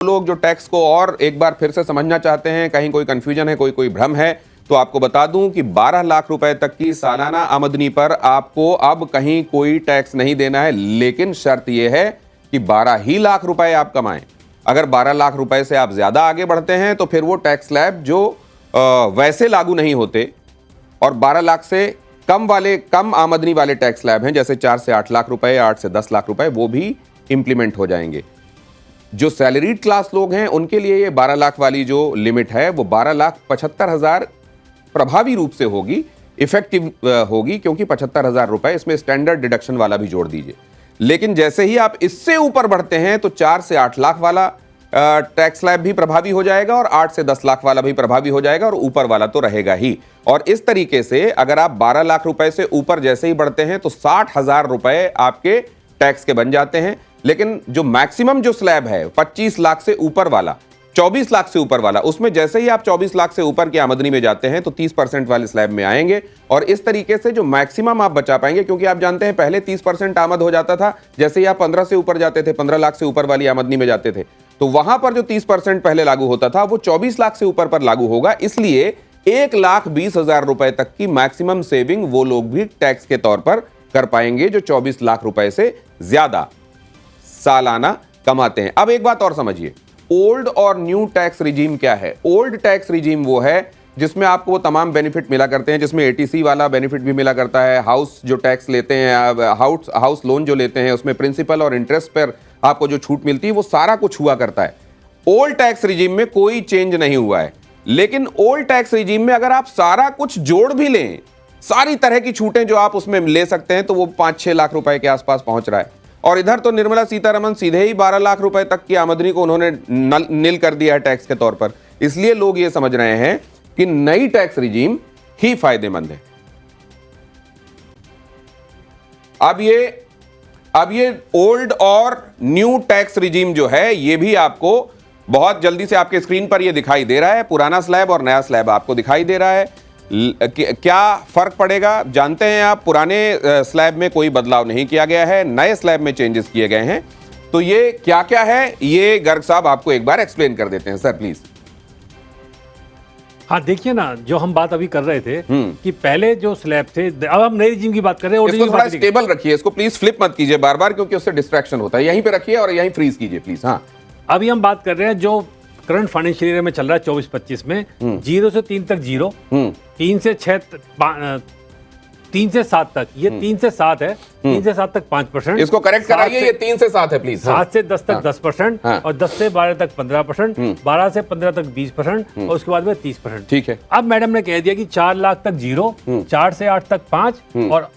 लोग जो टैक्स को और एक बार फिर से समझना चाहते हैं, कहीं कोई कंफ्यूजन है, कोई भ्रम है, तो आपको बता दूं कि 12 लाख रुपए तक की सालाना आमदनी पर आपको अब कहीं कोई टैक्स नहीं देना है, लेकिन शर्त यह है कि 12 ही लाख रुपए आप कमाएं। अगर 12 लाख रुपए से आप ज्यादा आगे बढ़ते हैं तो फिर वो टैक्स स्लैब जो वैसे लागू नहीं होते और 12 लाख से कम आमदनी वाले टैक्स स्लैब हैं, जैसे 4 से 8 लाख रुपए, 8 से 10 लाख रुपए, वो भी इंप्लीमेंट हो जाएंगे। जो सैलरीड क्लास लोग हैं उनके लिए ये 12 लाख वाली जो लिमिट है वो 12,75,000 प्रभावी रूप से होगी, इफेक्टिव होगी, क्योंकि 75,000 रुपए इसमें स्टैंडर्ड डिडक्शन वाला भी जोड़ दीजिए। लेकिन जैसे ही आप इससे ऊपर बढ़ते हैं तो 4 से 8 लाख वाला टैक्स स्लैब भी प्रभावी हो जाएगा और 8 से 10 लाख वाला भी प्रभावी हो जाएगा और ऊपर वाला तो रहेगा ही। और इस तरीके से अगर आप 12 लाख रुपए से ऊपर जैसे ही बढ़ते हैं तो 60,000 रुपए आपके टैक्स के बन जाते हैं। लेकिन जो मैक्सिमम जो स्लैब है 25 लाख से ऊपर वाला, 24 लाख से ऊपर वाला, उसमें जैसे ही आप 24 लाख से ऊपर की आमदनी में जाते हैं तो 30% वाले स्लैब में आएंगे और इस तरीके से जो मैक्सिमम आप बचा पाएंगे, क्योंकि आप जानते हैं पहले 30% आमद हो जाता था, जैसे ही आप 15 से ऊपर जाते थे, 15 लाख से ऊपर वाली आमदनी में जाते थे, तो वहां पर जो 30% पहले लागू होता था वो 24 लाख से ऊपर पर लागू होगा। इसलिए 1,20,000 रुपए तक की मैक्सिमम सेविंग वो लोग भी टैक्स के तौर पर कर पाएंगे जो 24 लाख रुपए से ज्यादा सालाना कमाते हैं। अब एक बात और समझिए, ओल्ड और न्यू टैक्स रिजीम क्या है। ओल्ड टैक्स रिजीम वो है जिसमें आपको वो तमाम बेनिफिट मिला करते हैं, जिसमें एटीसी वाला बेनिफिट भी मिला करता है, हाउस जो टैक्स लेते हैं, हाउस लोन जो लेते हैं उसमें प्रिंसिपल और इंटरेस्ट पर आपको जो छूट मिलती है, वो सारा कुछ हुआ करता है। ओल्ड टैक्स रिजीम में कोई चेंज नहीं हुआ है। लेकिन ओल्ड टैक्स रिजीम में अगर आप सारा कुछ जोड़ भी लें, सारी तरह की छूटें जो आप उसमें ले सकते हैं, तो वो 5-6 लाख रुपए के आसपास पहुंच रहा है। और इधर तो निर्मला सीतारमण सीधे ही 12 लाख रुपए तक की आमदनी को उन्होंने नील कर दिया है टैक्स के तौर पर। इसलिए लोग ये समझ रहे हैं कि नई टैक्स रिजीम ही फायदेमंद है। अब ये ओल्ड और न्यू टैक्स रिजीम जो है, ये भी आपको बहुत जल्दी से आपके स्क्रीन पर ये दिखाई दे रहा है। पुराना स्लैब और नया स्लैब आपको दिखाई दे रहा है। क्या फर्क पड़ेगा जानते हैं आप। पुराने स्लैब में कोई बदलाव नहीं किया गया है, नए स्लैब में चेंजेस किए गए हैं। तो ये क्या क्या है, ये गर्ग साहब आपको एक बार एक्सप्लेन कर देते हैं सर, प्लीज। हाँ, देखिए ना, जो हम बात अभी कर रहे थे कि पहले जो स्लैब थे, अब हम नई रिजीम की बात कर रहे हैं। इसको थोड़ा स्टेबल रखिए, इसको प्लीज फ्लिप मत कीजिए बार बार, क्योंकि उससे डिस्ट्रैक्शन होता है। यहीं पे रखिए और यहीं फ्रीज कीजिए प्लीज। हाँ, अभी हम बात कर रहे हैं जो करंट फाइनेंशियल ईयर में चल रहा है 24-25 में, 0 से 3 तक 0, 3 से 7 तक, ये 3 से 7 है, 3 से 7 तक 5%। इसको करेक्ट कराइए, ये 3 से 7 है प्लीज। 7 से 10 तक 10%, और 10 से 12 तक 15%, 12 से 15 तक 20%, और उसके बाद में 30%। ठीक है। अब मैडम ने कह दिया कि 4 लाख तक 0, 4 से 8 तक 5, और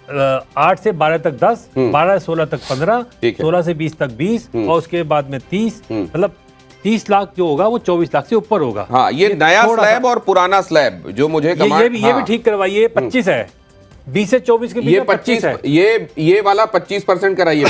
8 से 12 तक 10, 12 से 16 तक 15, 16 से 20 तक 20, और उसके बाद में 30, मतलब 30 लाख जो होगा वो 24 लाख से ऊपर होगा। हाँ, ये नया स्लैब और पुराना स्लैब जो मुझे ये भी ठीक करवाइए। 25 है, 20 से 24 के बीच में 25 है। ये वाला 25% कराइए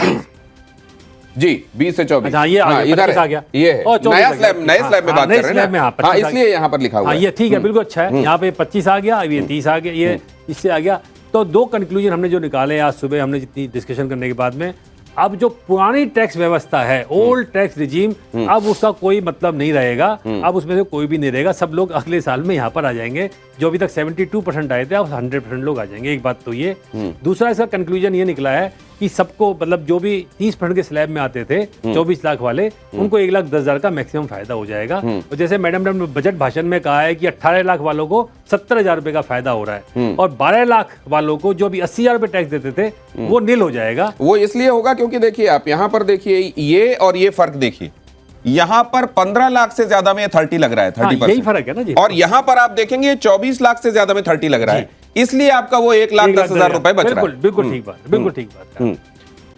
जी, 20 से 24। हाँ, ये इधर आ गया, ये है नया स्लैब, नए स्लैब में बात कर रहे हैं ना। हाँ, इसलिए यहाँ पर लिखा हुआ है। ये ठीक है, बिल्कुल अच्छा है। यहाँ पे 25 आ गया, अब ये 30 आ गया, ये इससे आ गया। तो 2 कंक्लूजन हमने जो निकाले आज सुबह, हमने जितनी डिस्कशन करने के बाद में, अब जो पुरानी टैक्स व्यवस्था है, ओल्ड टैक्स रिजीम, अब उसका कोई मतलब नहीं रहेगा। अब उसमें से कोई भी नहीं रहेगा, सब लोग अगले साल में यहाँ पर आ जाएंगे। जो अभी तक 72% आए थे, अब 100% लोग आ जाएंगे। एक बात तो ये। दूसरा इसका कंक्लूजन ये निकला है कि सबको, मतलब जो भी 30% के स्लैब में आते थे, 24 लाख वाले, उनको 1,10,000 का मैक्सिमम फायदा हो जाएगा। और जैसे मैडम ने बजट भाषण में कहा है कि 18 लाख वालों को 70,000 रुपए का फायदा हो रहा है, और 12 लाख वालों को जो भी 80,000 रुपए टैक्स देते थे वो नील हो जाएगा। वो इसलिए होगा क्योंकि देखिए, आप यहाँ पर देखिए, ये और ये फर्क देखिए, यहाँ पर 15 लाख से ज्यादा में 30 लग रहा है, 30%। यही फर्क है ना जी। और यहाँ पर आप देखेंगे 24 लाख से ज्यादा में 30 लग रहा है, इसलिए आपका वो 1,10,000 रुपए बच रहा है। बिल्कुल ठीक बात, बिल्कुल ठीक बात।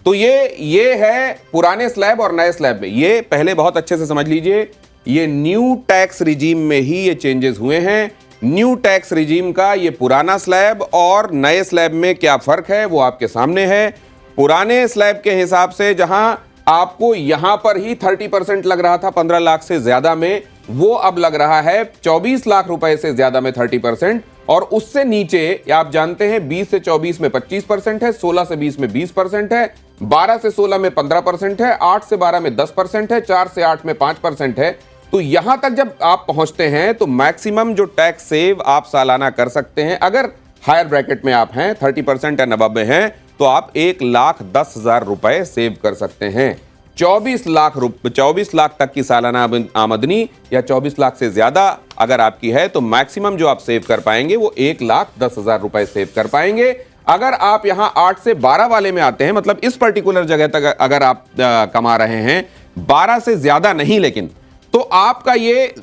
तो ये है पुराने स्लैब और नए स्लैब में। ये पहले बहुत अच्छे से समझ लीजिए, ये न्यू टैक्स रिजीम में ही ये चेंजेस हुए हैं। न्यू टैक्स रिजीम का ये पुराना स्लैब और नए स्लैब में क्या फर्क है वो आपके सामने है। पुराने स्लैब के हिसाब से जहां आपको यहां पर ही 30% लग रहा था 15 लाख से ज्यादा में, वो अब लग रहा है 24 लाख रुपए से ज्यादा में 30%, और उससे नीचे आप जानते हैं 20 से 24 में 25% है, 16 से 20 में 20% है, 12 से 16 में 15% है, 8 से 12 में 10% है, 4 से 8 में 5% है। तो यहां तक जब आप पहुंचते हैं तो मैक्सिमम जो टैक्स सेव आप सालाना कर सकते हैं, अगर हायर ब्रैकेट में आप हैं, 30% या नब्बे में हैं, तो आप 1,10,000 रुपए सेव कर सकते हैं। 24 लाख तक की सालाना आमदनी या 24 लाख से ज्यादा अगर आपकी है तो मैक्सिमम जो आप सेव कर पाएंगे वो 1,10,000 रुपए सेव कर पाएंगे। अगर आप यहां 8 से 12 वाले में आते हैं, मतलब इस पर्टिकुलर जगह तक अगर आप कमा रहे हैं 12 से ज्यादा नहीं, लेकिन तो आपका ये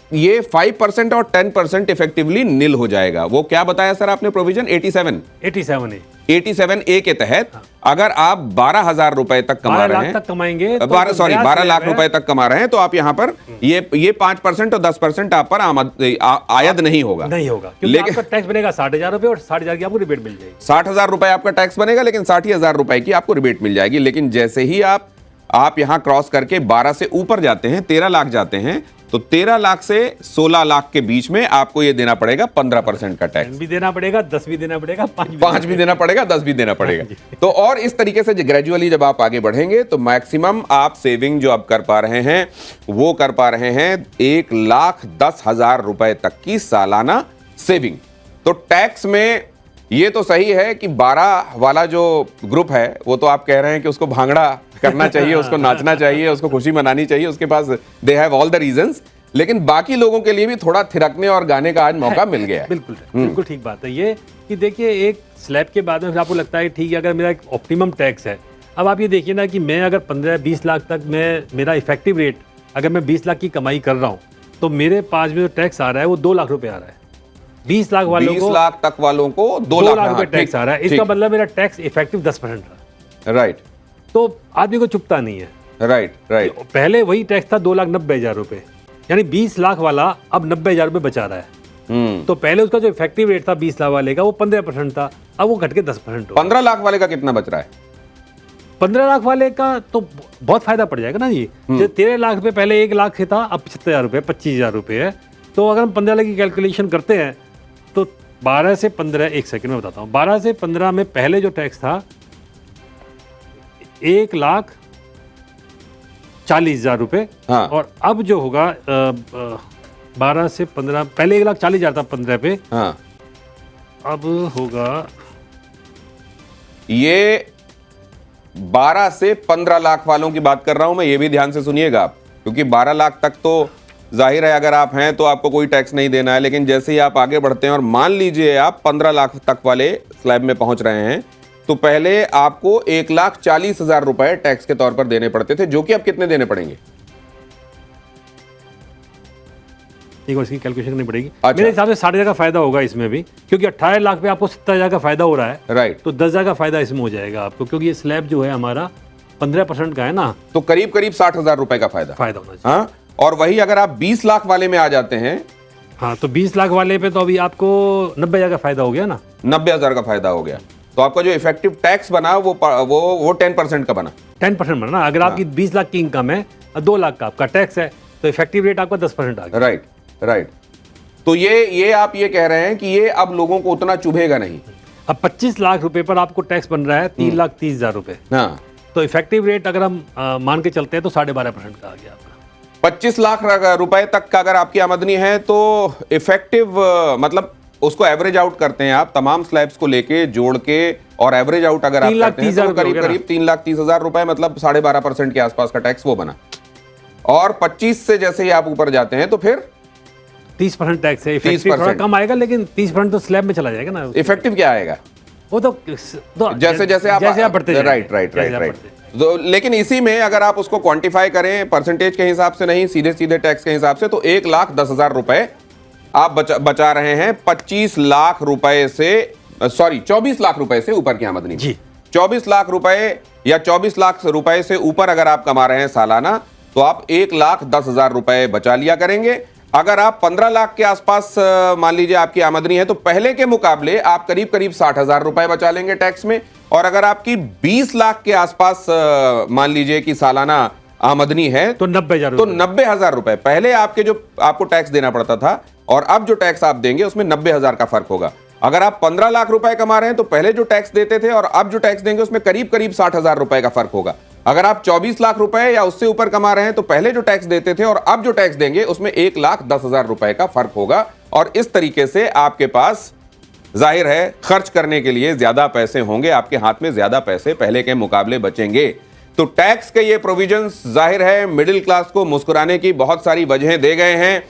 5% और 10% इफेक्टिवली निल हो जाएगा। वो क्या बताया सर आपने प्रोविजन? 87A के तहत अगर आप 12,000 रुपए तक कमा रहे हैं, तक कमाएंगे, 12 लाख रुपए तक कमा रहे हैं, तो आप यहां पर ये 5% और 10% आप पर आयद नहीं होगा क्योंकि आपका टैक्स बनेगा 60,000 रुपए और 60,000 की आपको रिबेट मिल जाएगी। 60,000 रुपए आपका टैक्स बनेगा, लेकिन 60,000 रुपए की आपको रिबेट मिल जाएगी। लेकिन जैसे ही आप यहां क्रॉस करके 12 से ऊपर जाते हैं, 13 लाख जाते हैं, तो 13 लाख से 16 लाख के बीच में आपको ये देना पड़ेगा 15% का टैक्स भी देना पड़ेगा, 10 भी देना पड़ेगा, 5 भी देना पड़ेगा, 10 भी देना पड़ेगा। तो और इस तरीके से ग्रेजुअली जब आप आगे बढ़ेंगे तो मैक्सिमम आप सेविंग जो आप कर पा रहे हैं वो कर पा रहे हैं 1,10,000 रुपए तक की सालाना सेविंग। तो टैक्स में ये तो सही है कि 12 वाला जो ग्रुप है वो तो आप कह रहे हैं कि उसको भांगड़ा करना चाहिए, उसको नाचना चाहिए, उसको खुशी मनानी चाहिए, उसके पास they have all the reasons. लेकिन बाकी लोगों के लिए भी थोड़ा थिरकने और गाने का आज मौका मिल गया है। बिल्कुल ठीक बात है ये कि देखिए एक स्लैब के बाद में आपको लगता है ठीक है अगर मेरा एक ऑप्टिमम टैक्स है। अब आप ये देखिए ना कि मैं अगर 15-20 लाख तक मेरा इफेक्टिव रेट अगर मैं 20 लाख की कमाई कर रहा हूँ तो मेरे पास में जो टैक्स आ रहा है वो 2 लाख रुपए आ रहा है। 20 लाख वालों को 20 लाख तक वालों को 2 लाख रुपए टैक्स आ रहा है। इसका मतलब मेरा टैक्स इफेक्टिव 10% रहा। राइट। तो आदमी को चुपता नहीं है। राइट। पहले वही टैक्स था 2,90,000 रुपए, यानी 20 लाख वाला अब 90,000 रुपए बचा रहा है। तो पहले उसका जो इफेक्टिव रेट था 20 लाख वाले का वो 15% था, अब वो घट के 10% हो। 15 लाख वाले का कितना बच रहा है? 15 लाख वाले का तो बहुत फायदा पड़ जाएगा ना जी। 13 लाख रुपए पहले 1 लाख से था, अब 75,000 रुपए 25,000 रुपए है। तो अगर हम 15 लाख की कैलकुलेशन करते हैं तो 12 से 15, एक सेकंड में बताता हूँ, 12 से 15 में पहले जो टैक्स था 1,40,000 रुपए। हाँ। और अब जो होगा 12 से 15, पहले 1,40,000 था 15 पे। हाँ। अब होगा ये 12 से 15 लाख वालों की बात कर रहा हूं मैं, ये भी ध्यान से सुनिएगा आप, क्योंकि 12 लाख तक तो जाहिर है अगर आप हैं तो आपको कोई टैक्स नहीं देना है। लेकिन जैसे ही आप आगे बढ़ते हैं और मान लीजिए आप 15 लाख तक वाले स्लैब में पहुंच रहे हैं तो पहले आपको 1,40,000 रुपए टैक्स के तौर पर देने पड़ते थे, जो कि अब कितने देने पड़ेंगे? एक बार इसकी कैलकुलेशन करनी पड़ेगी। अच्छा। मेरे हिसाब से 60,000 का फायदा होगा इसमें भी, क्योंकि 18 लाख पे आपको 70,000 का फायदा हो रहा है। राइट। तो 10,000 का फायदा इसमें हो जाएगा आपको, क्योंकि ये स्लैब जो है हमारा 15% का है ना, तो करीब 60,000 रुपए का फायदा होना चाहिए। हाँ। और वही अगर आप 20 लाख वाले में आ जाते हैं, हाँ, तो 20 लाख वाले पे तो अभी आपको 90,000 का फायदा हो गया ना। 90,000 का फायदा हो गया, तो आपका जो इफेक्टिव टैक्स बना वो 10% का बना। 10% बना ना। अगर आपकी 20 लाख की इनकम है और 2 लाख का आपका टैक्स है तो इफेक्टिव रेट आपका 10% आ गया। राइट। तो ये आप ये कह रहे हैं कि ये अब लोगों को उतना चुभेगा नहीं। अब 25 लाख रुपए पर आपको टैक्स बन रहा है 3,30,000 रुपए। हाँ। तो इफेक्टिव रेट अगर हम मान के चलते हैं तो 12.5% का आ गया आपका। 25 लाख रुपए तक का अगर आपकी आमदनी है तो इफेक्टिव मतलब उसको एवरेज आउट करते हैं आप तमाम स्लैब्स को लेके जोड़ के, और एवरेज आउट अगर आप करते हैं तो करीब 3,30,000 रुपए, मतलब 12.5% के आसपास का टैक्स वो बना। और 25 से जैसे ही आप ऊपर जाते हैं तो फिर 30% टैक्स है। इफेक्टिव थोड़ा कम आएगा, लेकिन 30% तो स्लैब में चला जाएगा ना। इफेक्टिव क्या आएगा? वो तो जैसे आप बढ़ते हैं। राइट। तो लेकिन इसी में अगर आप उसको क्वांटिफाई करें परसेंटेज के हिसाब से नहीं, सीधे टैक्स के हिसाब से, तो 1,10,000 रुपए आप बचा रहे हैं 25 लाख रुपए से, सॉरी 24 लाख रुपए से ऊपर की आमदनी जी। 24 लाख रुपए या 24 लाख रुपए से ऊपर अगर आप कमा रहे हैं सालाना तो आप 1,10,000 रुपए बचा लिया करेंगे। अगर आप 15 लाख के आसपास मान लीजिए आपकी आमदनी है तो पहले के मुकाबले आप करीब 60,000 रुपए बचा लेंगे टैक्स में। और अगर आपकी 20 लाख के आसपास मान लीजिए कि सालाना आमदनी है तो 90,000 रुपए पहले आपके जो आपको टैक्स देना पड़ता था और अब जो टैक्स आप देंगे उसमें 90,000 का फर्क होगा। अगर आप 15 लाख रुपए कमा रहे हैं तो पहले जो टैक्स देते थे और अब जो टैक्स देंगे उसमें करीब करीब 60,000 रुपए का फर्क होगा। अगर आप 24 लाख रुपए या उससे ऊपर कमा रहे हैं तो पहले जो टैक्स देते थे और अब जो टैक्स देंगे उसमें 1,10,000 रुपए का फर्क होगा। और इस तरीके से आपके पास जाहिर है खर्च करने के लिए ज्यादा पैसे होंगे, आपके हाथ में ज्यादा पैसे पहले के मुकाबले बचेंगे। तो टैक्स के ये प्रोविजंस जाहिर है मिडिल क्लास को मुस्कुराने की बहुत सारी वजहें दे गए हैं।